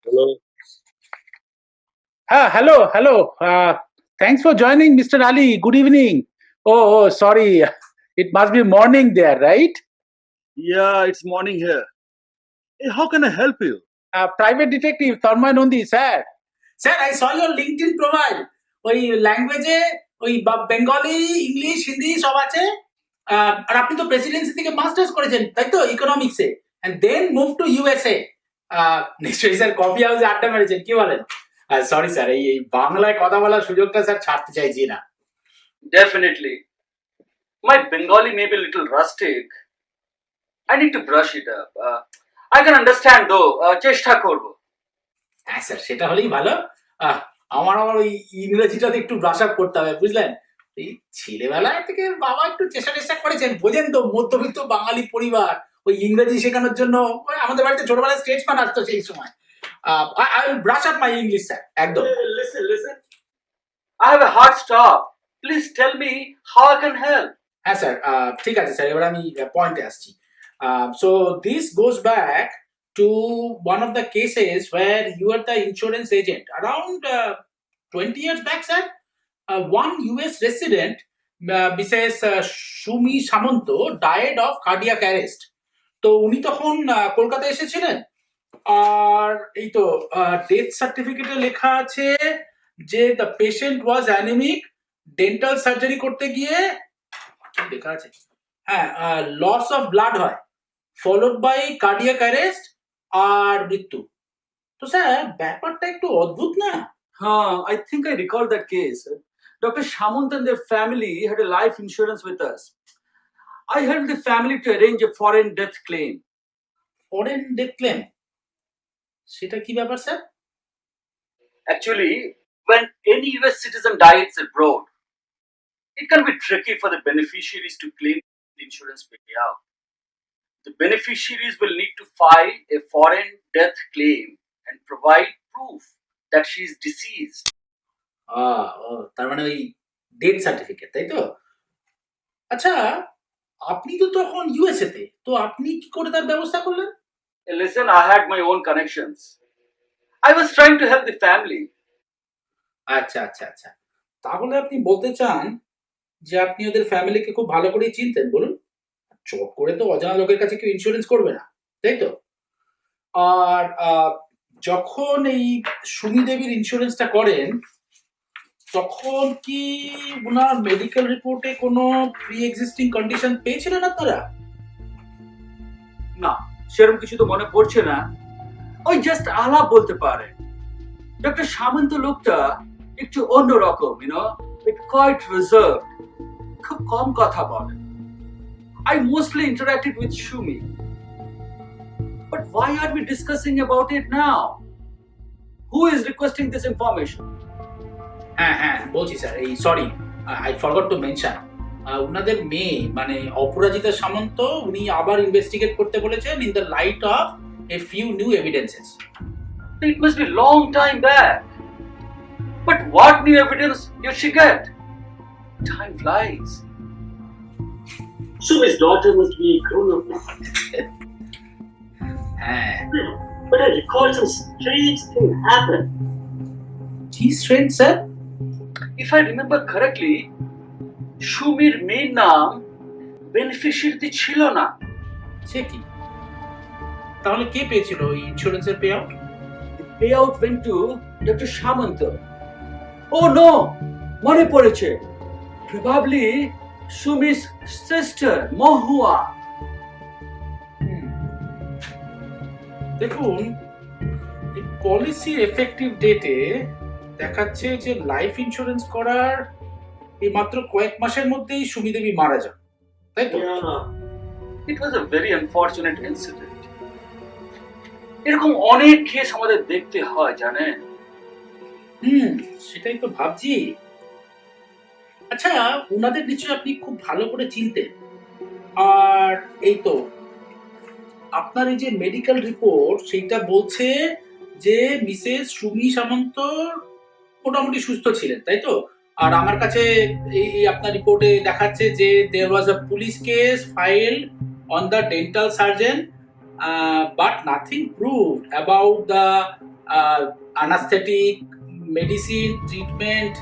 Hello. Hello, hello. Thanks for joining, Mr. Ali. Good evening. Sorry. It must be morning there, right? Yeah, it's morning here. Hey, how can I help you? Private detective Tanmay Nandi, sir. Sir, I saw your LinkedIn profile. ওই ল্যাঙ্গুয়েজে ওই Bengali English Hindi সব আছে আর আপনি তো Presidency থেকে masters করেছেন তাই তো ইকোনমিক্সে and then move to USA নিশ্চয়ই স্যার কফি হাউসে আড্ডা মেরেছেন কি বলেন সরি স্যার এই বাংলায় কথা বলার সুযোগটা স্যার ছাড়তে চাইছি না Definitely. My Bengali may be a little rustic. I need to brush it up. I can understand though. চেষ্টা করব. হ্যাঁ স্যার সেটা হলেই ভালো আমার ওই ইংরেজিটাতে একটু ব্রাশ আপ করতে হবে বুঝলেন এই ছেলেবেলায় থেকে বাবা একটু চেষ্টা চেষ্টা করেছেন বোঝেন তো মধ্যবিত্ত বাঙালি পরিবার ওই ইংরেজি শেখানোর জন্য আমাদের বাড়িতে ছোটবেলায় স্কেচ পান আসতো সেই সময় I will brush up my English sir একদম Listen. I have a hard stop. Please tell me how I can help. হ্যাঁ স্যার ঠিক আছে স্যার এবার আমি পয়েন্টে আসছি so this goes back to one of the cases where you are the insurance agent around 20 years back sir one US resident Mrs. Shumi Samanto died of cardiac arrest তো উনি তখন কলকাতায় এসেছিলেন আর এই তো ডেথ সার্টিফিকেটে লেখা আছে যে the patient was anaemic dental surgery করতে গিয়ে লেখা আছে হ্যাঁ লস অফ ব্লাড হয় ফলোড বাই কার্ডিয়াক অ্যারেস্ট আর মৃত্যু তো স্যার ব্যাপারটা একটু অদ্ভুত না I think I recall that case. Dr. Shamant and their family had a life insurance with us. I helped the family to arrange a foreign death claim. Foreign death claim সেটা কি ব্যাপার sir Actually, when any US citizen dies abroad, it can be tricky for the beneficiaries to claim the insurance payout. The beneficiaries will need to file a foreign death claim and provide proof that she is deceased. তার মানে ওই death certificate তাই তো আচ্ছা আপনি তো তখন USA তে তো আপনি কি করে তার ব্যবস্থা করলেন Listen, I had my own connections. I was trying to help the family. আচ্ছা আচ্ছা আচ্ছা তাহলে আপনি বলতে চান যে আপনি ওদের ফ্যামিলিকে খুব ভালো করেই চিনতেন বলুন চট করে তো অজানা লোকের কাছে কেউ ইন্স্যুরেন্স করবে না তাই তো আর যখন এই সুমি দেবীর ইন্স্যুরেন্সটা করেন তখন কি ওনার মেডিকেল রিপোর্টে কোনো প্রি এক্সিস্টিং কন্ডিশন পেয়েছিলেন আপনারা না সেরকম কিছু তো মনে পড়ছে না ওই জাস্ট আলাপ বলতে পারে ডক্টর সামন্ত লোকটা একটু অন্যরকম কোয়াইট রিজার্ভড খুব কম কথা বলে I mostly interacted with Shumi. But why are we discussing about it now? Who is requesting this information? হ্যাঁ বলছি স্যার এই sorry I forgot to mention ওনাদের মেয়ে মানে অপরাজিতা সামন্ত উনি আবার ইনভেস্টিগেট করতে বলেছেন in the light off a few new evidences It must be long time back. But what new evidence did she get? Time flies. Sumi's daughter must be grown up now. হ্যাঁ But I recall some strange thing happened. জি স্ট্রেন্ট sir If I remember correctly, Shumir main নাম beneficiary ছিল না সে কি তাহলে কে পেয়েছিল ওই ইন্স্যুরেন্সের pay The payout went to Dr. Shamanta. Oh no! মনে পড়েছে Probably Shumi's sister, Mohua. দেখুন এই পলিসির এফেক্টিভ ডেটে দেখাচ্ছে যে লাইফ ইন্স্যুরেন্স করার এই মাত্র কয়েক মাসের মধ্যেই সুমি দেবী মারা যান তাই তো Yeah. It was a very unfortunate incident. এরকম অনেক কেস আমাদের দেখতে হয় জানেন সেটাই তো ভাবছি আচ্ছা ওনাদের নিশ্চয়ই আপনি খুব ভালো করে চিনতেন আর এই তো আপনার এই যে মেডিকেল রিপোর্ট সেইটা বলছে যে মিসেস সুমি সামন্ত মোটামুটি সুস্থ ছিলেন তাই তো আর আমার কাছে এই আপনার রিপোর্টে দেখাচ্ছে যে there was a police case filed on the dental surgeon but nothing proved about the anesthetic, medicine, treatment,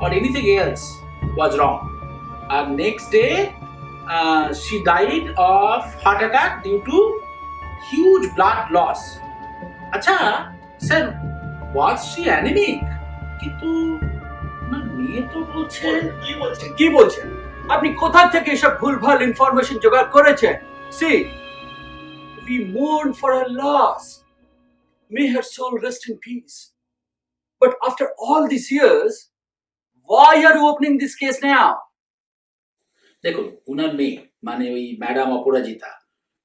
or anything else was wrong. And next day, she died of heart attack due to huge blood loss. আচ্ছা sir, was she anemic? কিন্তু না, মেয়ে তো বলছে। কি বলছেন আপনি? কোথা থেকে এসব ভুলভাল ইনফরমেশন জোগাড় করেছেন? See, we mourn for her loss. May her soul rest in peace. But after all these years, why are you opening this case now? দেখুন, উনার মেয়ে মানে ওই ম্যাডাম অপরাজিতা,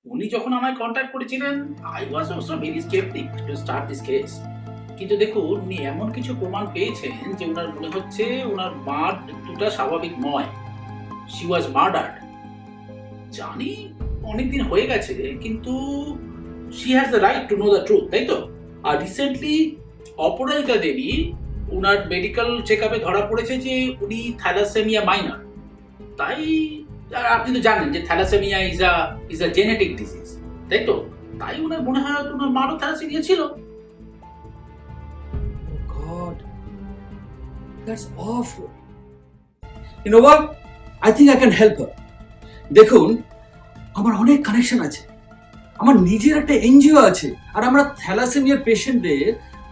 উনি যখন আমায় কন্ট্যাক্ট করেছিলেন, I was also very sceptic to start this case. কিন্তু দেখুন, উনি এমন কিছু প্রমাণ পেয়েছেন যে উনার মনে হচ্ছে উনার মার মৃত্যুটা স্বাভাবিক নয়, শি ওয়াজ মার্ডার্ড। জানি অনেকদিন হয়ে গেছে, কিন্তু she has the right to know the truth, তাই তো? আর রিসেন্টলি অপরাজিতা দেবী উনার মেডিকেল চেক আপে ধরা পড়েছে যে উনি থ্যালাসেমিয়া মাইনর। তাই আপনি তো জানেন যে thalassemia is a genetic disease, তাই তো? তাই ওনার মনে হয় ওনার মারও থ্যালাসেমিয়া ছিল। Oh God, that's awful. You know what? I think I can help her. দেখুন, আমার অনেক কানেকশন আছে, আমার নিজের একটা এনজিও আছে, আর আমরা থ্যালাসেমিয়া পেশেন্টদের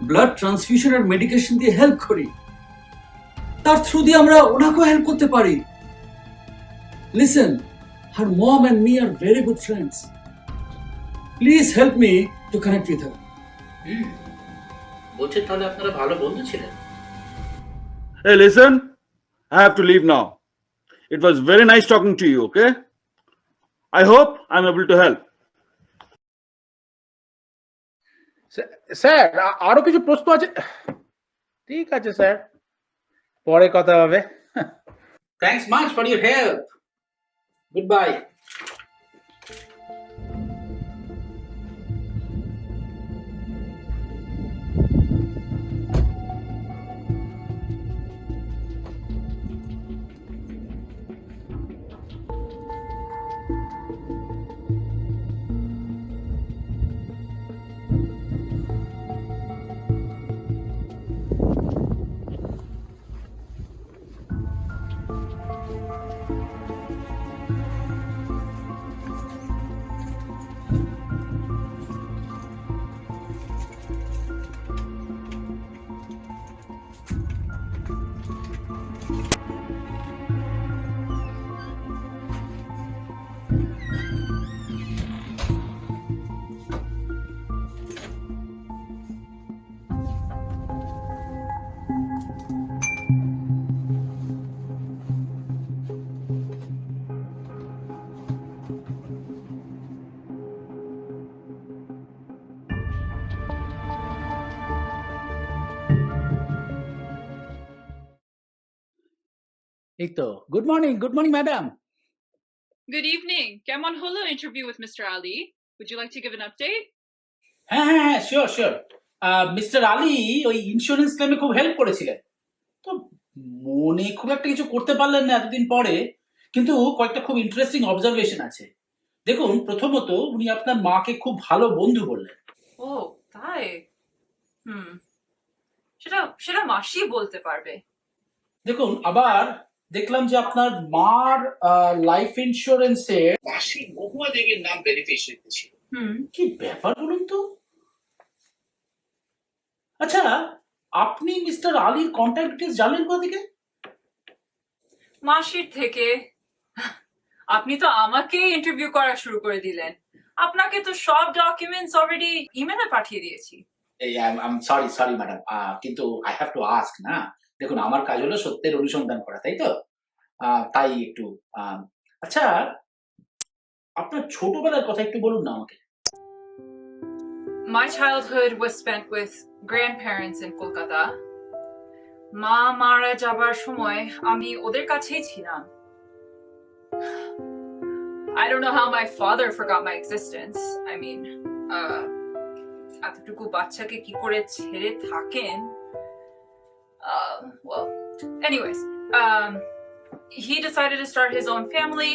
ব্লাড ট্রান্সফিউশন আর মেডিকেশন দিয়ে হেল্প করি। তার থ্রু দিয়ে আমরা ওনাকেও হেল্প করতে পারি। Listen, her mom and me are very good friends. Please help me to connect with her. বলছেন তাহলে আপনারা ভালো বন্ধু ছিলেন? Hey, listen, I have to leave now. It was very nice talking to you, okay? I hope I'm able to help. Sir, আরো কিছু প্রশ্ন আছে। ঠিক আছে স্যার, পরে কথা হবে। Thanks much for your help. Good bye. এই তো, good morning madam. Good evening. Kemon holo interview with Mr. Ali. Would you like to give an update? হ্যাঁ, শিওর। মিস্টার আলী ওই ইন্স্যুরেন্স ক্লেমে খুব হেল্প করেছিলেন, তো মনে খুব একটা কিছু করতে পারলেন না এতদিন পরে। কিন্তু কয়েকটা খুব ইন্টারেস্টিং অবজারভেশন আছে। দেখুন, প্রথমত উনি আপনার মাকে খুব ভালো বন্ধু বললেন। Oh, তাই? সেটা মাসি বলতে পারবে। দেখুন, আবার দেখলাম যে আপনার মার লাইফ ইন্স্যুরেন্সের মাসি মহুয়া দেবীর নাম বেনিফিশিয়ারি ছিল। কি ব্যাপার বলুন তো? আচ্ছা, আপনি মিস্টার আলীর কন্ট্যাক্ট ডিটেইলস জানেন কোথা থেকে? মাসির থেকে। আপনি তো আমাকে ইন্টারভিউ করা শুরু করে দিলেন। আপনাকে তো সব ডকুমেন্টস অলরেডি ইমেলে পাঠিয়ে দিয়েছি। এই আই সরি ম্যাডাম, কিন্তু আই হ্যাভ টু আস্ক না। দেখুন, আমার কাজ হলো সত্যের অনুসন্ধান করা, তাই তো? তাই একটু আচ্ছা, আপনার ছোটবেলার কথা একটু বলুন না আমাকে। My childhood was spent with grandparents in Kolkata. মা মারা যাবার সময় আমি ওদের কাছেই ছিলাম। I don't know how my father forgot my existence. I mean, এতটুকু বাচ্চাকে কি করে ছেড়ে থাকেন? Well, anyways, he decided to start his own family.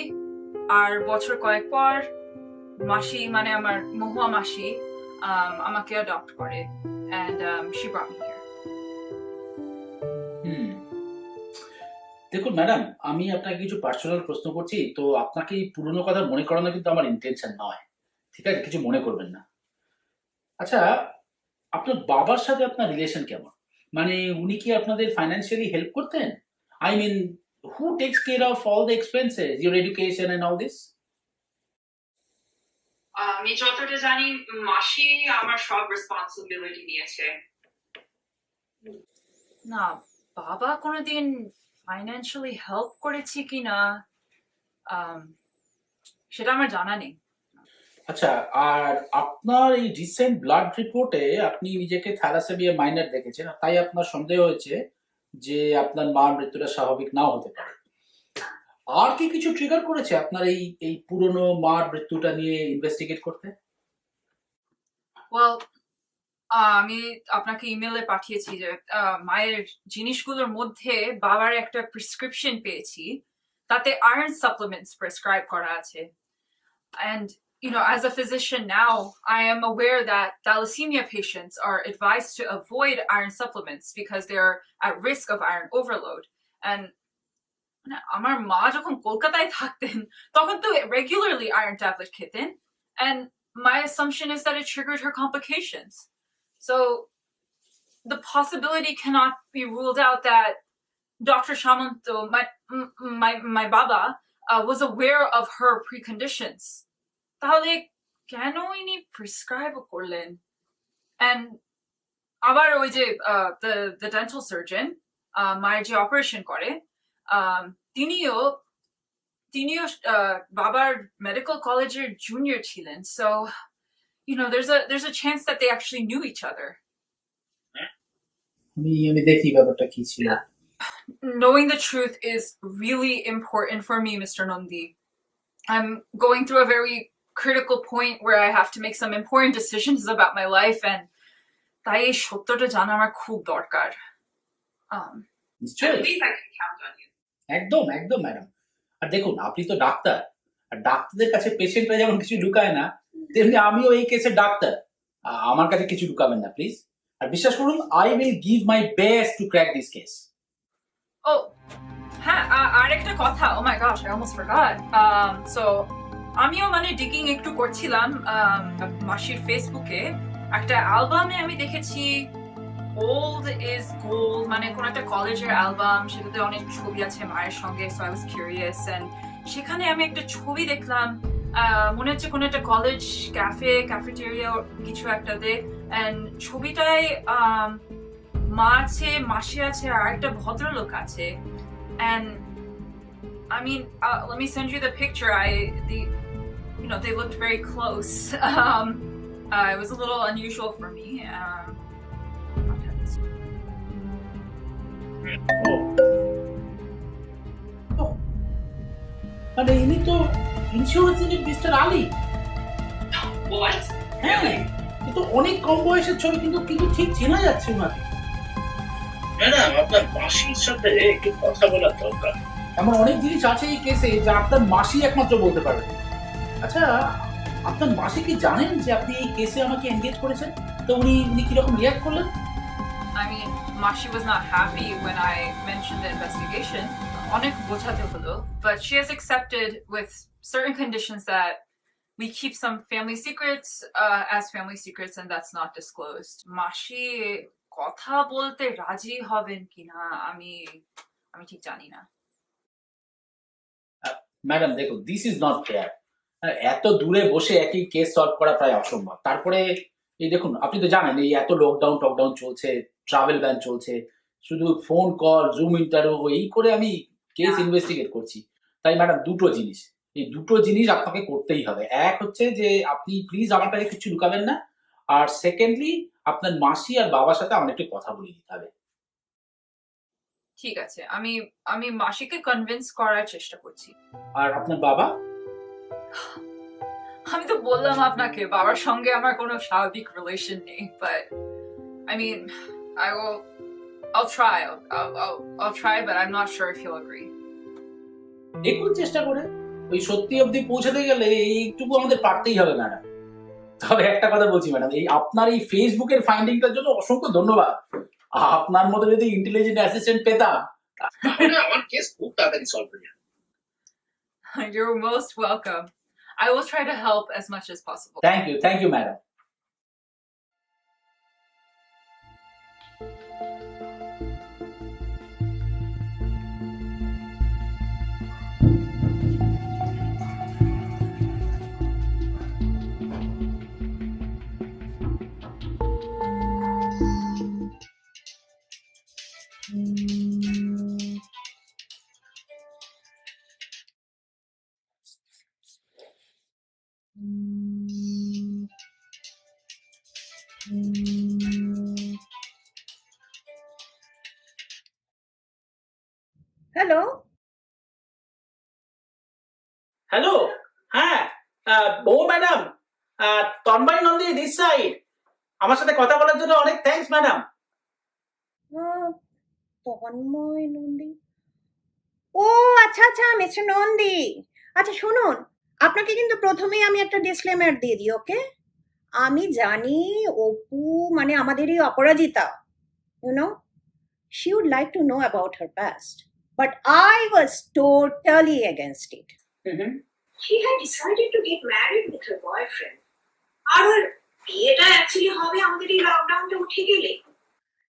আর বছর কয়েক পর মাসি মানে আমার মহুয়া মাসি আমাকে অ্যাডপ্ট করে। and she brought me here. হুম দেখুন ম্যাডাম, আমি আপনাকে কিছু পার্সোনাল প্রশ্ন করছি, তো আপনাকে এই পুরনো কথা মনে করানো কিন্তু আমার ইন্টেনশন নয়, ঠিক আছে? কিছু মনে করবেন না। আচ্ছা, আপনার বাবার সাথে আপনার রিলেশন কেমন? মানে উনি কি আপনাদের ফাইন্যান্সিয়ালি হেল্প করতেন? I mean, who takes care of all the expenses, your education and all this? আমি যতটা জানি মাসি আমার সব রেসপন্সিবিলিটি নিয়েছে। না, বাবা কোনোদিন ফাইন্যান্সিয়ালি হেল্প করেছে কিনা সেটা আমার জানা নেই। আচ্ছা, আর আপনার এই রিসেন্ট ব্লাড রিপোর্টে আপনি নিজেকে থ্যালাসেমিয়া মাইনর দেখেছেন, আর তাই আপনার সন্দেহ হয়েছে যে আপনার মার মৃত্যুটা স্বাভাবিক নাও হতে পারে। আর কি কিছু ট্রিগার করেছে আপনার এই এই পুরনো মার মৃত্যুটা নিয়ে ইনভেস্টিগেট করতে? ওয়েল, আমি আপনাকে ইমেলে পাঠিয়েছি যে মায়ের জিনিসগুলোর মধ্যে বাবার একটা প্রেসক্রিপশন পেয়েছি, তাতে আয়রন সাপ্লিমেন্টস প্রেসক্রাইব করা আছে। And you know, as a physician now, I am aware that thalassemia patients are advised to avoid iron supplements because they're at risk of iron overload. And আমার মা যখন কলকাতায় থাকতেন তখন তো regularly iron tablet খেতেন, and my assumption is that it triggered her complications. So the possibility cannot be ruled out that Dr. Shamanto, my baba, was aware of her preconditions. তাহলে কেন ইনি প্রেসক্রাইব করলেন? And আবার ওই যে the dental surgeon, মায়ের যে operation করে, তিনিও বাবার মেডিকেল কলেজের জুনিয়র ছিলেন। So you know, there's a chance that they actually knew each other. আমি দেখি ব্যাপারটা কি ছিল। Knowing the truth is really important for me, Mr. Nandi. I'm going through a very critical point where I have to make some important decisions about my life, and তাই এই সত্যটা জানা আমার খুব দরকার। নিশ্চয়ই, At least I can count on you. একদম একদম ম্যাডাম। আর দেখুন, আপনি তো ডাক্তার, আর ডাক্তারদের কাছে পেশেন্টরা যেমন কিছু লুকায় না, তেমনি আমিও এই কেসে ডাক্তার। আমার কাছে কিছু লুকাবেন না প্লিজ। আর বিশ্বাস করুন, I will give my best to crack this case. Oh, হ্যাঁ, আর একটা কথা, oh my gosh, I almost forgot. So আমিও মানে ডিগিং একটু করছিলাম মাসির ফেসবুকে, একটা অ্যালবামে আমি দেখেছি ওল্ড ইজ গোল্ড, মানে কোন একটা কলেজের অ্যালবাম, সেটাতে অনেক ছবি আছে মায়ের সঙ্গে। So I was curious, and সেখানে আমি একটা ছবি দেখলাম, মনে হচ্ছে কোন একটা কলেজ ক্যাফেটেরিয়া কিছু একটাতে, এন্ড ছবিটায় মা আছে, মাসি আছে, আর একটা ভদ্রলোক আছে। And I mean, let me send you the picture. You know, they looked very close. It was a little unusual for me. মানে ইনি তো insurance agent mister Ali. What? হ্যাঁ, কিন্তু অনেক কম বয়সের ছবি, কিন্তু ঠিক চেনা যাচ্ছে ওনাকে। ম্যাডাম, আপনার মাসির সাথে একটু কথা বলার দরকার। এমন অনেক জিনিস আছে এই কেসে যা আপনার মাসি একমাত্র বলতে পারবেন। আচ্ছা, আপনার মাসি কি জানেন যে আপনি এই কেসে আমাকে এনগেজ করেছেন? তো উনি কিরকম রিয়াক্ট করলেন? I mean, Mashi was not happy when I mentioned the investigation. অনেক বোঝাতে হলো, but she has accepted with certain conditions that we keep some family secrets as family secrets, and that's not disclosed. Mashi কথা বলতে রাজি হবেন কিনা আমি ঠিক জানি না। ম্যাডাম দেখুন, দিস ইজ নট ফেয়ার। এত দূরে বসে একই কেস সলভ করা প্রায় অসম্ভব। তারপরে এই দেখুন, আপনি তো জানেন এই এত লকডাউন চলছে, ট্রাভেল ব্যান চলছে, শুধু ফোন কল, জুম ইন্টারভিউ এই করে আমি কেস ইনভেস্টিগেট করছি। তাই ম্যাডাম, এই দুটো জিনিস আপনাকে করতেই হবে। এক হচ্ছে যে আপনি প্লিজ আমার কাছে কিছু লুকাবেন না, আর সেকেন্ডলি আপনার মাসি আর বাবার সাথে আমার একটু কথা বলে দিতে হবে। ঠিক আছে, আমি মাসিকে কনভিন্স করার চেষ্টা করছি। আর আপনার বাবা? আমি তো বললাম আপনাকে, বাবার সঙ্গে আমার কোনো স্বাভাবিক রিলেশন নেই, but I mean, I'll try, but I'm not sure if he'll agree. দেখুন চেষ্টা করে, ওই সত্যি অবধি পৌঁছাতে গেলে এইটুকু আমাদের পারতেই হবে ম্যাডাম। তবে একটা কথা বলছি ম্যাডাম, এই আপনার এই ফেসবুকের ফাইন্ডিংটার জন্য অসংখ্য ধন্যবাদ। আপনার মতো যদি ইন্টেলিজেন্ট অ্যাসিস্ট্যান্ট পেতাম। তাহলে আমার কেস খুব তাড়াতাড়ি সলভ হয়ে যাবে। You're most welcome. I will try to help as much as possible. Thank you madam. Hello, hello, হ্যাঁ, ও madam, Tanmoy Nandi this side. আমার সাথে কথা বলার জন্য অনেক থ্যাঙ্কস ম্যাডাম। তন্ময় নন্দী। ও আচ্ছা আচ্ছা, মিস্টার নন্দী। আচ্ছা শুনুন, আপনাকে কিন্তু প্রথমেই আমি একটা ডিসক্লেমার দিয়ে দিই, ওকে? আমি জানি অপু মানে আমাদের এই অপরাজিতা, she would like to know about her past, but I was totally against it. She had decided to get married with her boyfriend. আর ওর বিয়েটা অ্যাকচুয়ালি হবে আমাদের এই লকডাউনটা উঠে গেলে।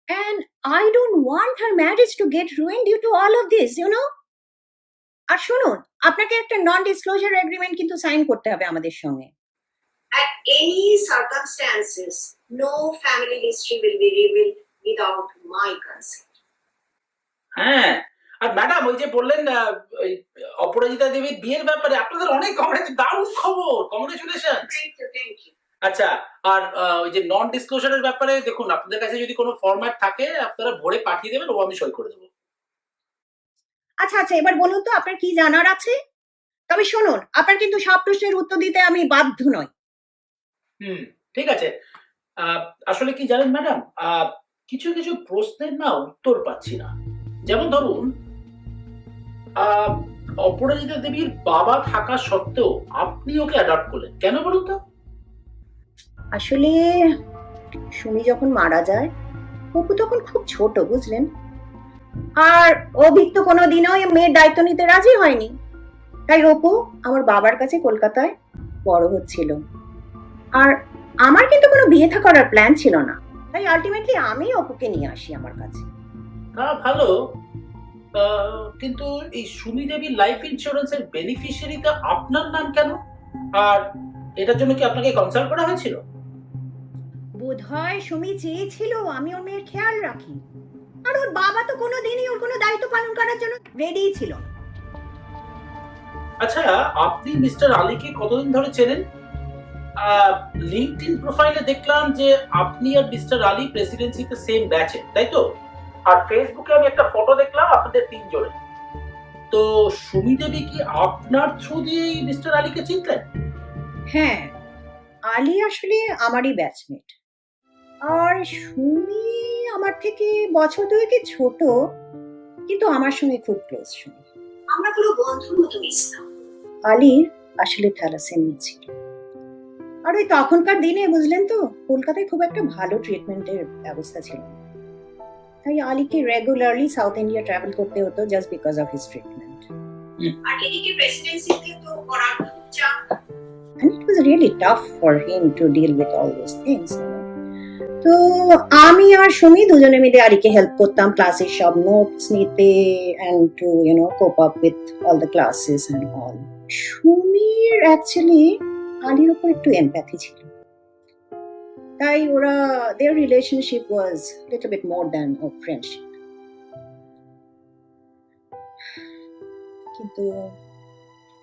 And I don't want her marriage to get ruined due to all of this, আর শুনুন, আপনাকে একটা non disclosure agreement কিন্তু সাইন করতে হবে আমাদের সঙ্গে। At any circumstances, no family history will be revealed without my consent. হ্যাঁ, আর ম্যাডাম ওই যে বললেন ওই অপরাজিতা দেবীর বিয়ের ব্যাপারে আপনাদের অনেক দারুণ খবর, কংগ্রেচুলেশন। Thank you. আচ্ছা, আর ওই যে নন ডিসক্লোজারের ব্যাপারে দেখুন, আপনাদের কাছে যদি কোনো ফরম্যাট থাকে আপনারা ভরে পাঠিয়ে দেবেন, ও আমি সই করে দেবো। আচ্ছা আচ্ছা, এবার বলুন তো আপনার কি জানার আছে? তবে শুনুন, আপনার কিন্তু সব প্রশ্নের উত্তর দিতে আমি বাধ্য নই। ঠিক আছে। আসলে কি জানেন ম্যাডাম, কিছু কিছু প্রশ্নের না উত্তর পাচ্ছি না। যেমন ধরুন, অপরাজিতা দেবীর বাবা থাকা সত্ত্বেও আপনি ওকে অ্যাডপ্ট করলেন কেন বলুন তো? আসলে সুমি যখন মারা যায়, অপু তখন খুব ছোট, বুঝলেন? আর অভিক তো কোনোদিনও মেয়ের দায়িত্ব নিতে রাজি হয়নি, তাই অপু আমার বাবার কাছে কলকাতায় বড় হচ্ছিল। আর আমার কিন্তু কোনো বিয়ে থা করার প্ল্যান ছিল না, তাই আলটিমেটলি আমি অপুকে নিয়ে আসি আমার কাছে। তা ভালো, কিন্তু এই সুমি দেবীর লাইফ ইন্স্যুরেন্সের বেনিফিশিয়ারিতে আপনার নাম কেন? আর এটার জন্য কি আপনাকে কনসাল্ট করা হয়েছিল? বোধহয় সুমি চেয়েছিল আমি ওর মেয়ের খেয়াল রাখি, আর ওর বাবা তো কোনোদিনই ওর কোনো দায়িত্ব পালন করার জন্য রেডিই ছিল না। আচ্ছা, আপনি মিস্টার আলীকে কতদিন ধরে চেনেন? লিঙ্কডইন প্রোফাইলে দেখলাম যে আপনি আর মিস্টার আলী প্রেসিডেন্সিতে সেম ব্যাচে, তাই তো? আর ফেসবুকে আমি একটা ফটো দেখলাম আপনাদের তিনজনের। তো সুমি দেবী কি আপনার থ্রু দিয়েই মিস্টার আলীকে চিনলেন? হ্যাঁ, আলী আসলে আমারই ব্যাচমেট, আর সুমি আমার থেকে বছর দুয়েকের ছোট, কিন্তু আমার সঙ্গে খুব ক্লোজ। সুমি আমরা পুরো বন্ধুর মতো মিশতাম। আলীর আসলে থ্যালাসেমিয়া ছিল, আর ওই তখনকার দিনে বুঝলেন তো, কলকাতায় খুব একটা ভালো ট্রিটমেন্টের ব্যবস্থা ছিল না, তাই আলীকে রেগুলারলি সাউথ ইন্ডিয়া ট্রাভেল করতে হতো just because of his treatment. আর এদিকে প্রেসিডেন্সিতে তো পড়ার খুব চাপ। And it was really tough for him to deal with all those things. তো আমি আর সুমি দুজনে মিলে আলীকে হেল্প করতাম ক্লাসের সব নোটস নিতে and to cope up with all the classes and all. সুমির অ্যাকচুয়ালি আলীর উপর একটু এমপ্যাথি ছিল, তাই ওরা their relationship was little bit more than a friendship. কিন্তু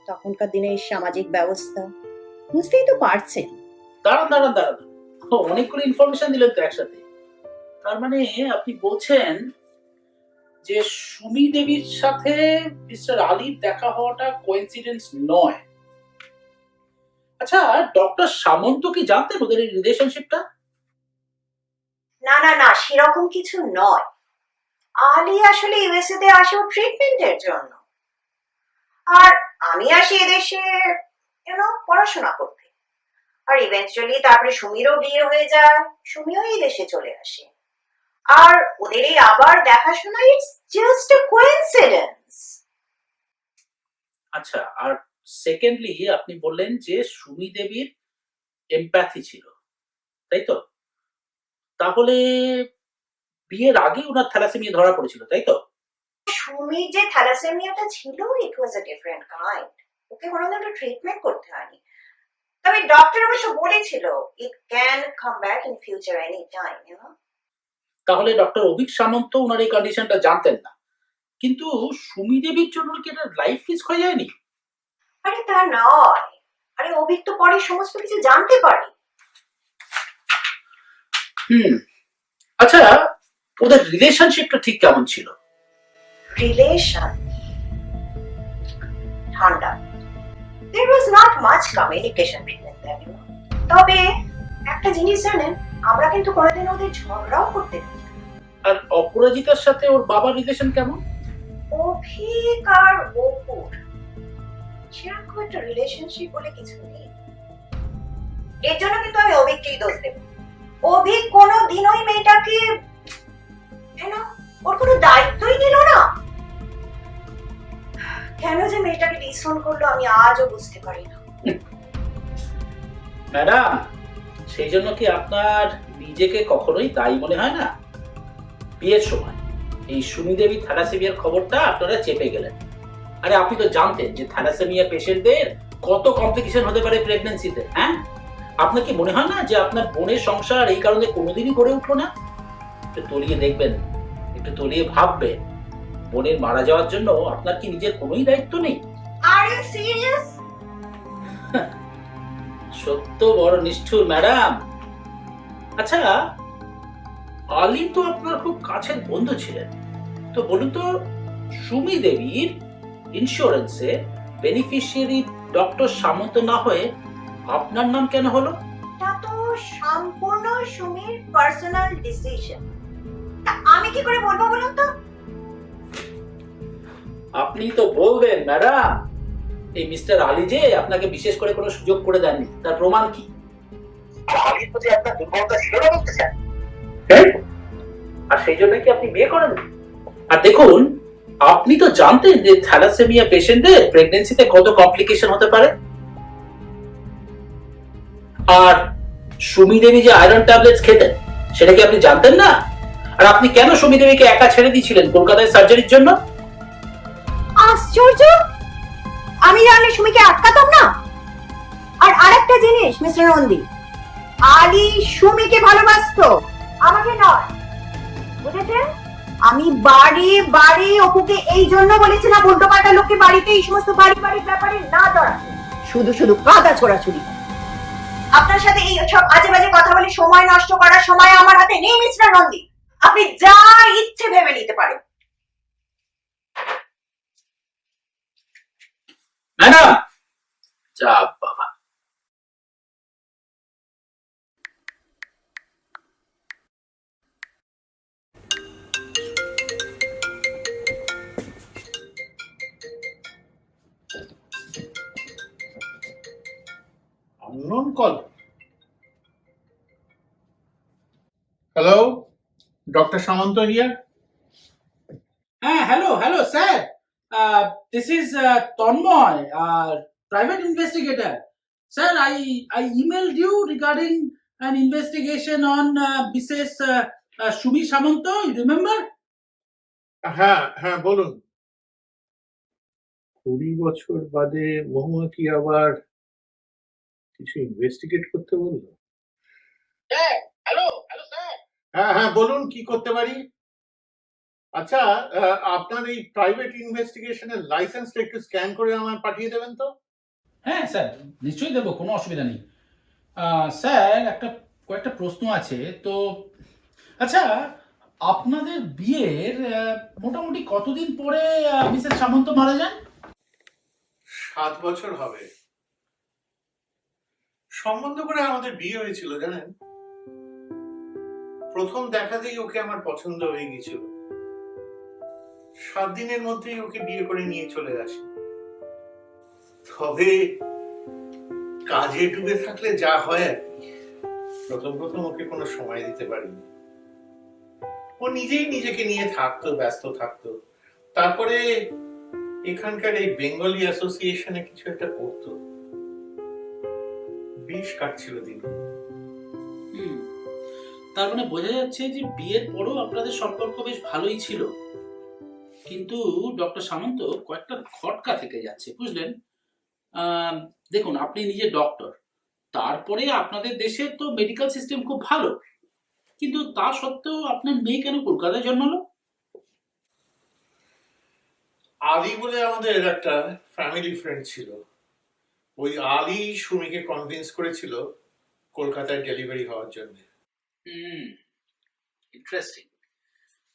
তখনকার দিনে সামাজিক ব্যবস্থা বুঝতেই তো পারছেন। দাঁড়ান, অনেকগুলো ইনফরমেশন দিলেন তো একসাথে। তার মানে আপনি বলছেন যে সুমি দেবীর সাথে মিস্টার আলীর দেখা হওয়াটা কোইন্সিডেন্স নয়। আচ্ছা, ডক্টর সামন্ত কি জানতেন ওদের এই রিলেশনশিপটা? না না না, সেরকম কিছু নয়। আলী আসলে ইউএসএ তে আসে ট্রিটমেন্টের জন্য, আর আমি আসি এদেশে পড়াশোনা করতে। আর ইভেন্চুয়ালি তারপরে সুমিরও বিয়ে হয়ে যায়, সুমিও এই দেশে চলে আসে। আর ওদের এই আবার দেখাশোনা, ইটস জাস্ট এ কোইন্সিডেন্স। আচ্ছা, আর সেকেন্ডলি আপনি বললেন যে সুমি দেবীর এমপ্যাথি ছিল, তাই তো? তাহলে বিয়ের আগে ওনার থ্যালাসেমিয়া ধরা পড়েছিল, তাই তো? সুমির যে থ্যালাসেমিয়াটা ছিল, ইট ওয়াজ আ ডিফারেন্ট কাইন্ড। ওকে কোনো ধরনের ট্রিটমেন্ট করতে হয়নি। তবে ডক্টর অবশ্য বলেছিল it can come back in future any time, you know. তাহলে ডক্টর অভিক সামন্ত ওনার এই কন্ডিশনটা জানতেন না, কিন্তু সুমি দেবীর জন্য কি এটা লাইফ রিস্ক হয়ে যায়নি? আরে তা নয়, আরে অভিক তো পরে সমস্ত কিছু জানতে পারে। আচ্ছা, ওদের রিলেশনশিপটা ঠিক কেমন ছিল? রিলেশন ঠান্ডা। There was not much communication between them, you know. তবে একটা জিনিস জানেন, আমরা কিন্তু কোনোদিন ওদের ঝগড়াও করতে দিই না। আর অপরাজিতার সাথে ওর বাবার রিলেশন কেমন? অভিক আর অপুর সেরকম একটা রিলেশনশিপ বলে কিছু নেই। এর জন্য কিন্তু আমি অভিককেই দোষ দেব। অভিক কোনোদিন ওই মেয়েটাকে, ওর কোনো দায়িত্বই নিল না। কেন যে মেয়েটাকে ডিসওন করলো আমি আজও বুঝতে পারি না। ম্যাডাম, সেই জন্য কি আপনার নিজেকে কখনোই দায়ী মনে হয় না? বিয়ের সময় এই সুমি দেবী থ্যালাসেমিয়ার খবরটা আপনারা চেপে গেলেন। আরে আপনি তো জানতেন যে থ্যালাসেমিয়া পেশেন্টদের কত কমপ্লিকেশন হতে পারে প্রেগন্যান্সিতে, হ্যাঁ? আপনার কি মনে হয় না যে আপনার বোনের সংসার এই কারণে কোনোদিনই গড়ে উঠলো না? একটু তলিয়ে দেখবেন, একটু তলিয়ে ভাববেন, বোনের মারা যাওয়ার জন্য আপনার কি নিজের কোনোই দায়িত্ব নেই? Are you serious? সত্য বড় নিষ্ঠুর ম্যাডাম। আচ্ছা, আলী তো আপনার খুব কাছের বন্ধু ছিলেন, তো বলুন তো সুমি দেবীর ইন্স্যুরেন্সে বেনিফিশিয়ারি ডক্টর সামন্ত না হয়ে আপনার নাম কেন হলো? এটা তো সম্পূর্ণ সুমির পার্সোনাল ডিসিশন। আমি কি করে বলবো বলুন তো? আপনি তো বলবেন ম্যাডাম, এই মিস্টার আলী যে আপনাকে বিশেষ করে কোনো সুযোগ করে দেননি, তার প্রমাণ কি? আলীর প্রতি আপনার দুর্বলতা ছিল না বলতে চান? হ্যাঁ, আর সেই জন্য কি আপনি বিয়ে করেন? আর দেখুন, আপনি তো জানতেন যে থ্যালাসেমিয়া পেশেন্টদের প্রেগন্যান্সিতে কত কমপ্লিকেশন হতে পারে। আর সুমি দেবী যে আয়রন ট্যাবলেটস খেতেন সেটা কি আপনি জানতেন না? আর আপনি কেন সুমি দেবীকে একা ছেড়ে দিয়েছিলেন কলকাতায় সার্জারির জন্য? আশ্চর্য, আমি জানলে সুমিকে আটকাতাম না। আর আরেকটা জিনিস মিস্টার নন্দী, আলী সুমিকে ভালোবাসতো, আমাকে নয়, বুঝেছেন? আমি বাড়ি বাড়ি অপুকে এই জন্য বলেছিলাম উল্টো পাল্টা লোককে বাড়িতে এই সমস্ত বাড়ি বাড়ির ব্যাপারে না জড়াতে, শুধু শুধু কাদা ছোড়াছুড়ি। আপনার সাথে এই সব আজে বাজে কথা বলে সময় নষ্ট করার সময় আমার হাতে নেই মিস্টার নন্দী। আপনি যা ইচ্ছে ভেবে নিতে পারেন। ম্যাডাম, যা বাবা। Unknown call. Hello, Dr. Samanto here. Hello, sir. This is Tanmoy, private investigator. Sir, I emailed you regarding an investigation on Mrs. Shumi Samanto. You remember? হ্যাঁ বলুন। 20 বছর বাদে মহুয়া কি আবার কিছু ইনভেস্টিগেট করতে বললো? Hello sir. হ্যাঁ বলুন, কি করতে পারি? আচ্ছা, আপনার এই প্রাইভেট ইনভেস্টিগেশনের লাইসেন্সটা একটু স্ক্যান করে আমার পাঠিয়ে দেবেন তো। হ্যাঁ স্যার, নিশ্চয়ই দেবো, কোনো অসুবিধা নেই। স্যার, কয়েকটা প্রশ্ন আছে তো। আচ্ছা, আপনাদের বিয়ের মোটামুটি কতদিন পরে মিসেস সামন্ত মারা যান? 7 বছর হবে। সম্বন্ধ করে আমাদের বিয়ে হয়েছিল জানেন। প্রথম দেখাতেই ওকে আমার পছন্দ হয়ে গেছিল। 7 দিনের মধ্যেই ওকে বিয়ে করে নিয়ে চলে আসি। তবে কাজে ডুবে থাকলে যা হয় আর কি। প্রথম প্রথম ওকে কোনো সময় দিতে পারিনি। ও নিজেই নিজেকে নিয়ে থাকতো, ব্যস্ত থাকতো। তারপরে এখানকার এই বেঙ্গলি অ্যাসোসিয়েশনে কিছু একটা করতো, বেশ কাটছিল দিন। হুম, তার মানে বোঝা যাচ্ছে যে বিয়ের পরও আপনাদের সম্পর্ক বেশ ভালোই ছিল, কিন্তু ডক্টর সামন্ত কয়েকটা খটকা থেকে যাচ্ছে, বুঝলেন? দেখুন, আপনি নিজে ডক্টর, তারপরে আপনাদের দেশের তো মেডিকেল সিস্টেম খুব ভালো, কিন্তু তা সত্ত্বেও আপনার মেয়ে কেন কলকাতায় জন্মালো? আলী বলে আমাদের একটা ফ্যামিলি ফ্রেন্ড ছিল। ওই আলী সুমিকে কনভিন্স করেছিল কলকাতায় ডেলিভারি হওয়ার জন্য। ইন্টারেস্টিং।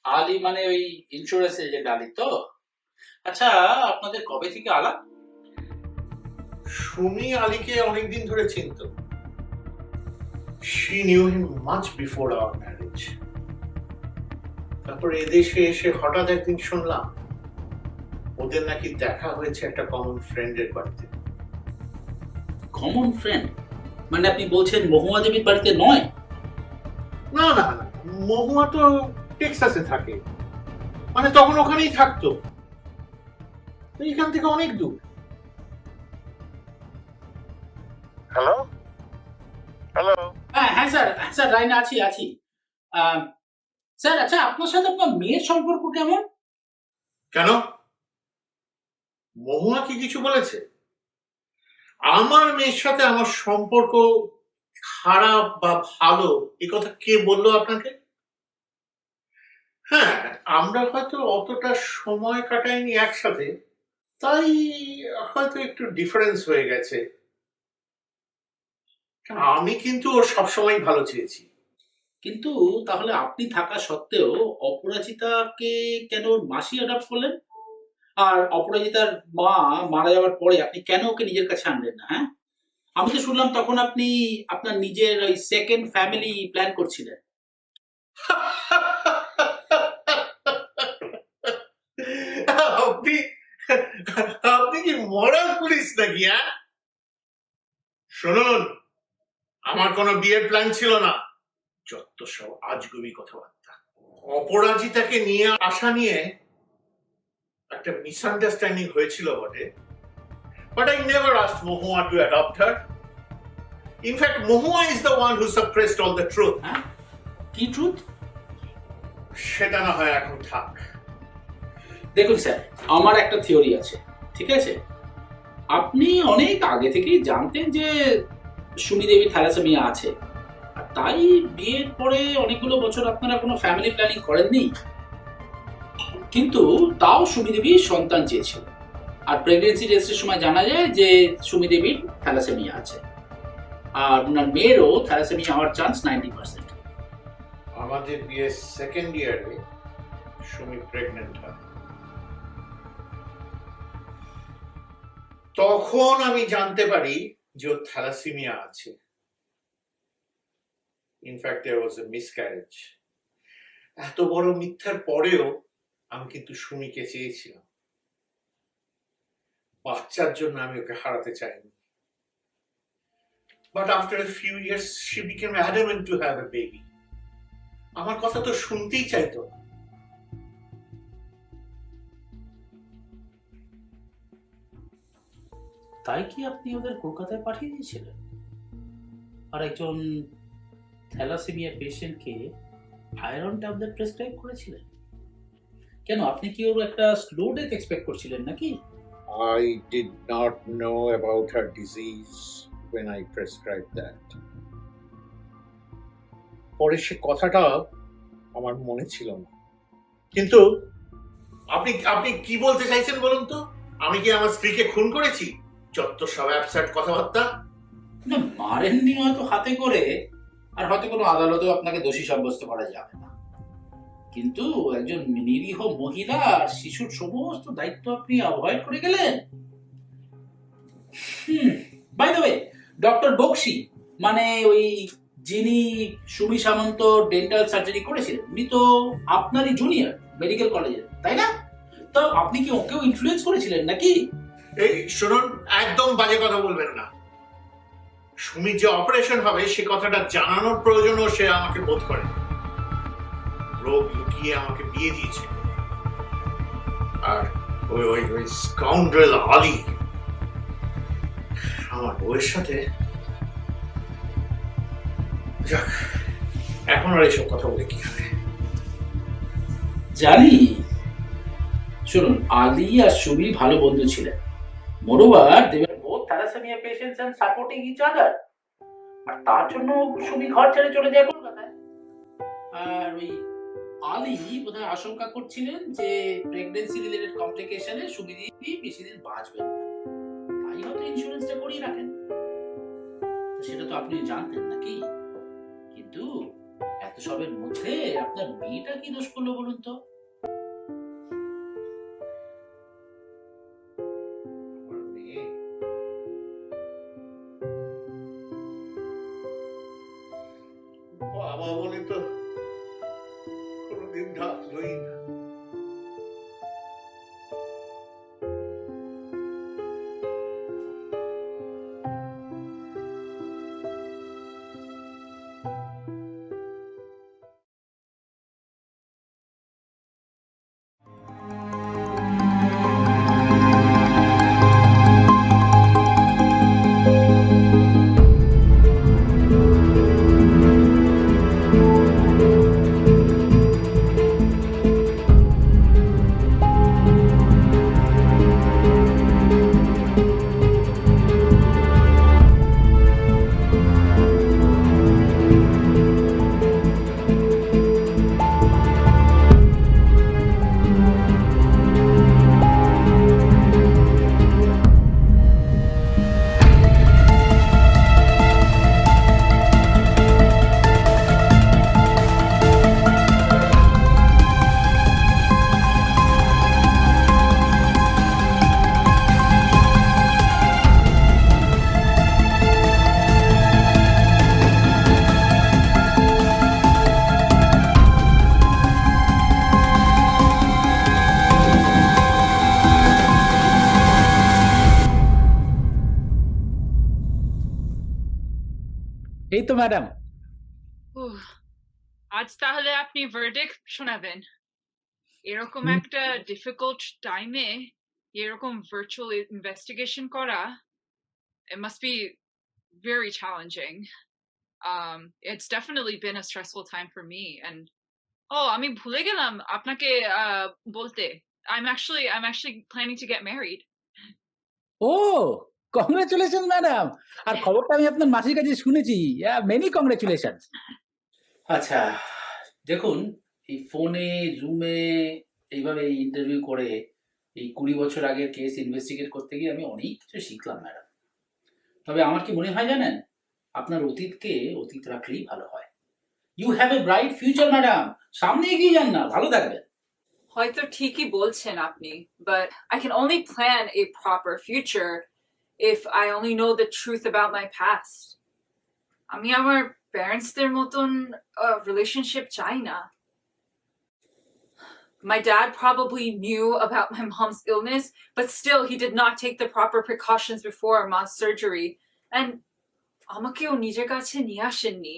আলী মানে ওই ইন্স্যুরেন্স এজেন্ট আলী তো? আচ্ছা, আপনাদের কবে থেকে আলাপ? সুমি আলীকে অনেকদিন ধরে চিনত। She knew him much before our marriage. তারপর এদেশে এসে হঠাৎ একদিন শুনলাম ওদের নাকি দেখা হয়েছে একটা কমন ফ্রেন্ডের বাড়িতে। কমন ফ্রেন্ড মানে আপনি বলছেন মহুয়া দেবীর বাড়িতে নয়? না না না, মহুয়া তো টেক্সাসে থাকে, মানে তখন ওখানেই থাকতো, এইখান থেকে অনেক দূর। Hello hello. হ্যাঁ স্যার, স্যার লাইনে আছি। স্যার, আচ্ছা, আপনার সাথে আপনার মেয়ের সম্পর্ক কেমন? কেন, মহুয়া কি কিছু বলেছে? আমার মেয়ের সাথে আমার সম্পর্ক খারাপ বা ভালো এ কথা কে বললো আপনাকে? হ্যাঁ, আমরা হয়তো অতটা সময় কাটাইনি একসাথে, তাই হয়তো একটু ডিফারেন্স হয়ে গেছে। আমি কিন্তু ওর সবসময় ভালো চেয়েছি। কিন্তু তাহলে আপনি থাকা সত্ত্বেও অপরাজিতাকে কেন ওর মাসি অ্যাডপ্ট করলেন? আর অপরাজিতার মা মারা যাওয়ার পরে আপনি কেন ওকে নিজের কাছে আনলেন না? হ্যাঁ, আমি তো শুনলাম তখন আপনি আপনার নিজের ওই সেকেন্ড ফ্যামিলি প্ল্যান করছিলেন। আপনি আপনি কি মরাল পুলিশ নাকি? হ্যাঁ, শুনুন, আমার কোনো বিয়ের প্ল্যান ছিল না। যত সব আজগুবি কথাবার্তা। অপরাজিতাকে নিয়ে আসা নিয়ে একটা মিসআন্ডারস্ট্যান্ডিং হয়েছিল বটে, but I never asked Mohua to adopt her. In fact, Mohua is the one who suppressed all the truth. হ্যাঁ, কি ট্রুথ? সেটা না হয় এখন থাক। দেখুন স্যার, আমার একটা থিওরি আছে, ঠিক আছে? আপনি অনেক আগে থেকেই জানতেন যে সুমি দেবী থ্যালাসেমিয়া আছে, আর তাই বিয়ের পরে অনেকগুলো বছর আপনারা কোনো ফ্যামিলি প্ল্যানিং করেননি। কিন্তু তাও সুমি দেবী সন্তান চেয়েছিল, আর প্রেগনেন্সি টেস্টের সময় জানা যায় যে সুমি দেবীর থ্যালাসেমিয়া আছে, আর ওনার মেয়েরও থ্যালাসেমিয়া হওয়ার চান্স 90%। আমাদের বিয়ের সেকেন্ড ইয়ারে সুমি প্রেগনেন্ট হয়। তখন আমি জানতে পারি যে ওর থ্যালাসেমিয়া আছে। ইনফ্যাক্ট দেয়ার ওয়াজ এ মিসক্যারেজ। এত বড় মিথ্যার পরেও আমি কিন্তু সুমিকে চেয়েছিলাম। বাচ্চার জন্য আমি ওকে হারাতে চাইনি। But after a few years she became adamant to have a baby. আমার কথা তো শুনতেই চাইতো না। তাই কি আপনি ওদের কলকাতায় পাঠিয়ে দিয়েছিলেন, আর একজন থ্যালাসেমিয়া পেশেন্টকে আয়রন ট্যাবলেট প্রেসক্রাইব করেছিলেন? কেন, আপনি কি ওর একটা স্লো ডেথ এক্সপেক্ট করছিলেন নাকি? I did not know about her disease when I prescribed that. পরে সে কথাটা আমার মনে ছিল না। কিন্তু আপনি আপনি কি বলতে চাইছেন বলুন তো? আমি কি আমার স্ত্রীকে খুন করেছি? যত সব অ্যাবসার্ড কথাবার্তা। না, মারেননি হয়তো হাতে করে, আর হয়তো কোনো আদালতেও আপনাকে দোষী সাব্যস্ত করা যাবে না, কিন্তু একজন নিরীহ মহিলা আর শিশুর সমস্ত দায়িত্ব আপনি অ্যাভয়েড করে গেলেন। By the way, doctor Bakshi মানে ওই যিনি সুমি সামন্ত ডেন্টাল সার্জারি করেছিলেন, উনি তো আপনারই জুনিয়র মেডিকেল কলেজে, তাই না? তো আপনি কি ওকেও ইনফ্লুয়েন্স করেছিলেন নাকি? এই শুনুন, একদম বাজে কথা বলবেন না। সুমির যে অপারেশন হবে সে কথাটা জানানোর প্রয়োজনও সে আমাকে বোধ করে। রোগ লুকিয়ে আমাকে বিয়ে দিয়েছে। আর ওই ওই ওই স্কাউন্ড্রেল আলী আমার বউয়ের সাথে, যাক, এখন আর এইসব কথা বলে কি হবে। জানি। শুনুন, আলী আর সুমি ভালো বন্ধু ছিলেন। Moreover they were both thalassaemia patients and supporting each other. আর তার জন্য সুমি ঘর ছেড়ে চলে যায় কলকাতায়। আর ওই আলী বোধহয় আশঙ্কা করছিলেন যে প্রেগন্যান্সি রিলেটেড কমপ্লিকেশনে সুমি বেশি দিন বাঁচবেন না, তাই হয়তো ইন্স্যুরেন্সটা করিয়ে রাখেন। তো সেটা তো আপনি জানতেন নাকি? কিন্তু এত সবের মধ্যে আপনার মেয়েটা কি দোষ করলো বলুন তো? আমার মেয়ে বাবা বলে তো কোনোদিন ডাকলই না। এই তো ম্যাডাম। উহ, আজ তাহলে আপনি ভার্ডিক্ট শোনাবেন। এরকম একটা ডিফিকাল্ট টাইমে এরকম ভার্চুয়াল ইনভেস্টিগেশন করা, it must be very challenging. It's definitely been a stressful time for me. And আমি ভুলে গেলাম আপনাকে বলতে, I'm actually planning to get married. ও, কংগ্রেচুলেশন ম্যাডাম। আর খবরটা আমি আপনার মাসির কাছে শুনেছি। Many congratulation. আচ্ছা, দেখুন, এই ফোনে জুমে এইভাবে ইন্টারভিউ করে এই 20 বছর আগের কেস ইনভেস্টিগেট করতে গিয়ে আমি অনেক কিছু শিখলাম ম্যাডাম। তবে আমার কি মনে হয় জানেন, আপনার অতীতকে অতীত রাখলেই ভালো হয়। You have a bright future madam, সামনে এগিয়ে যান না, ভালো থাকবেন। হয়তো ঠিকই বলছেন আপনি, but I can only plan a proper future if I only know the truth about my past. আমি আমার প্যারেন্টসদের মতন রিলেশনশিপ চাই না। My dad probably knew about my mom's illness, but still he did not take the proper precautions before mom's surgery. And আমাকেও নিজের কাছে নিয়ে আসেননি।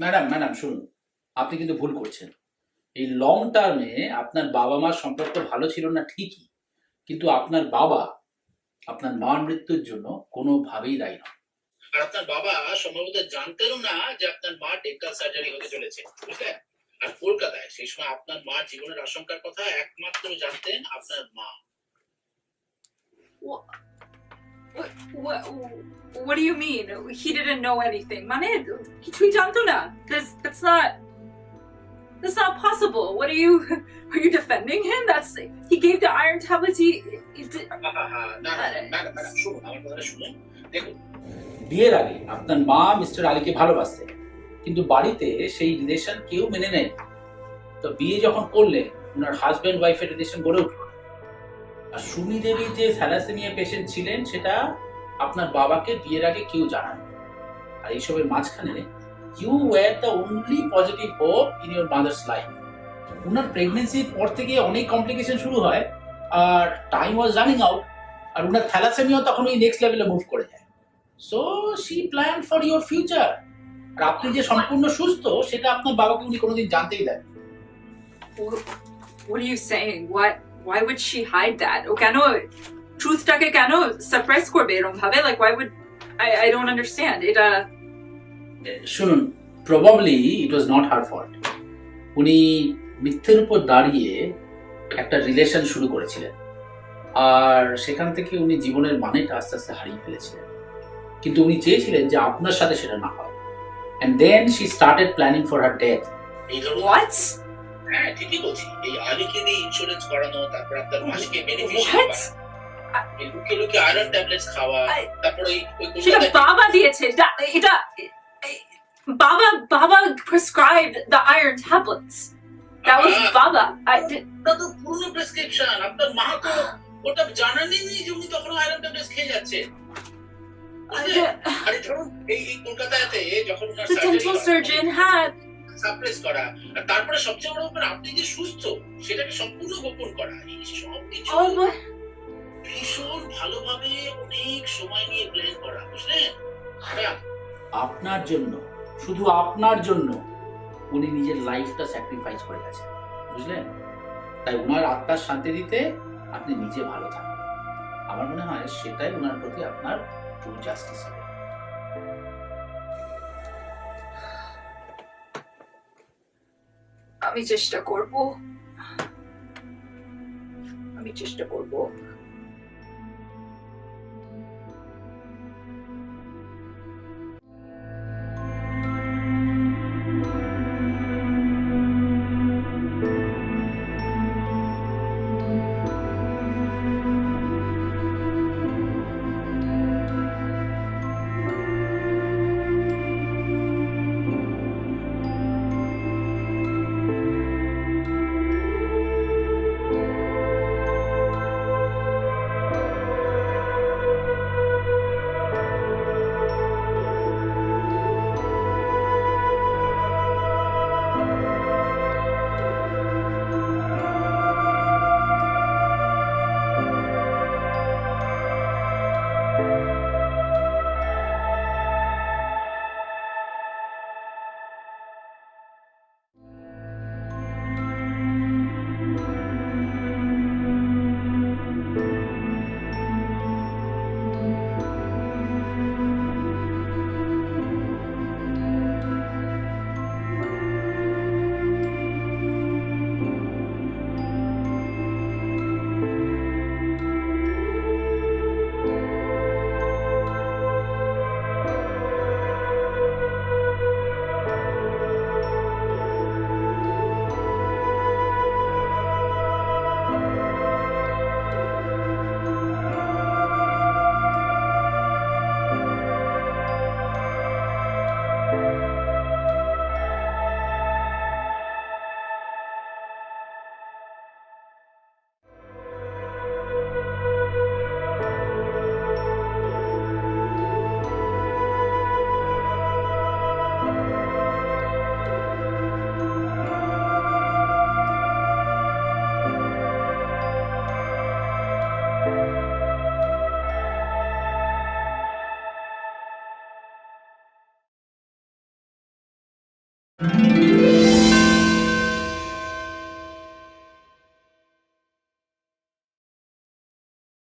ম্যাডাম শুনুন, আপনি কিন্তু ভুল করছেন। এই লং টার্মে আপনার বাবা মার সম্পর্ক ভালো ছিল না ঠিকই, কিন্তু আপনার বাবা আপনার মার মৃত্যুর জন্য কোনোভাবেই দায়ী নয়। আর আপনার বাবা সম্ভবত জানতেনও না যে আপনার মা ডেন্টাল সার্জারি হতে চলেছে, বুঝলেন? আর কলকাতায় সেই সময় আপনার মার জীবনের আশঙ্কার কথা একমাত্র জানতেন আপনার মা। What do you mean? He didn't know anything. মানে কিছুই জানতো না? That's not possible. What are you defending him? He gave the iron tablets. না ম্যাডাম শুনুন, আমার কথাটা শুনুন। দেখুন, বিয়ের আগে আপনার মা মিস্টার আলীকে ভালোবাসতেন, কিন্তু বাড়িতে সেই রিলেশন কেউ মেনে নেয়। তো বিয়ে যখন করলেন, ওনার হাজব্যান্ড ওয়াইফের রিলেশন গড়ে উঠল। আর সুমি দেবী যে থ্যালাসেমিয়া পেশেন্ট ছিলেন সেটা আপনার বাবাকে বিয়ের আগে কেউ জানান। আর এইসবের মাঝখানে you were the only positive hope in your mother's life. ওনার প্রেগনেন্সির পর থেকে অনেক কমপ্লিকেশন শুরু হয়, আর টাইম ওয়াজ রানিং আউট, আর ওনার থ্যালাসেমিয়া তখন ওই নেক্সট লেভেলে মুভ করে যায়। So she plan for your future. আর আপনি যে সম্পূর্ণ সুস্থ সেটা আপনার বাবাকে উনি কোনোদিন জানতেই দেন। What are you saying? Why would she hide that? ও কেন ট্রুথটাকে কেন সারপ্রাইজ করবে এরকম ভাবে? Like why would I don't understand. এটা শুনুন, probably it was not her fault. উনি মিথ্যের উপর দাঁড়িয়ে একটা রিলেশন শুরু করেছিলেন, আর সেখান থেকে উনি জীবনের মানেটা আস্তে আস্তে হারিয়ে ফেলেছিলেন। কিন্তু উনি চেয়েছিলেন যে আপনার সাথে সেটা না হয়। And then she started planning for her death. এই ধরুন, what? হ্যাঁ ঠিকই বলছি, এই আলিকে দিয়ে ইন্স্যুরেন্স করানো, তারপর আপনার মাসিকে বেনিফিশিয়ারি What? এই লুকিয়ে লুকিয়ে আয়রন ট্যাবলেটস খাওয়া, তারপর ওই সেটা বাবা দিয়েছে। এটা বাবা prescribed the iron tablets. That was Baba. ওটা তো পুরনো প্রেসক্রিপশন। আপনার মা তো ওটা জানেনই যে উনি তখন আয়রন ট্যাবলেটস খেয়ে যাচ্ছে। আরে ধরুন, এই কলকাতাতে যখন ওনার The dental surgeon had suppress করা, আর তারপরে সবচেয়ে বড় ব্যাপার আপনি যে সুস্থ সেটাকে সম্পূর্ণ গোপন করা, এই সব কিছু ভীষণ ভালোভাবে অনেক সময় নিয়ে প্ল্যান করা, বুঝলেন? আপনার জন্য, শুধু আপনার জন্য উনি নিজের লাইফটা স্যাক্রিফাইস করে গেছেন, বুঝলেন? তাই ওনার আত্মার শান্তি দিতে আপনি নিজে ভালো থাকুন। আমার মনে হয় সেটাই ওনার প্রতি আপনার ট্রু জাস্টিস হবে। আমি চেষ্টা করব।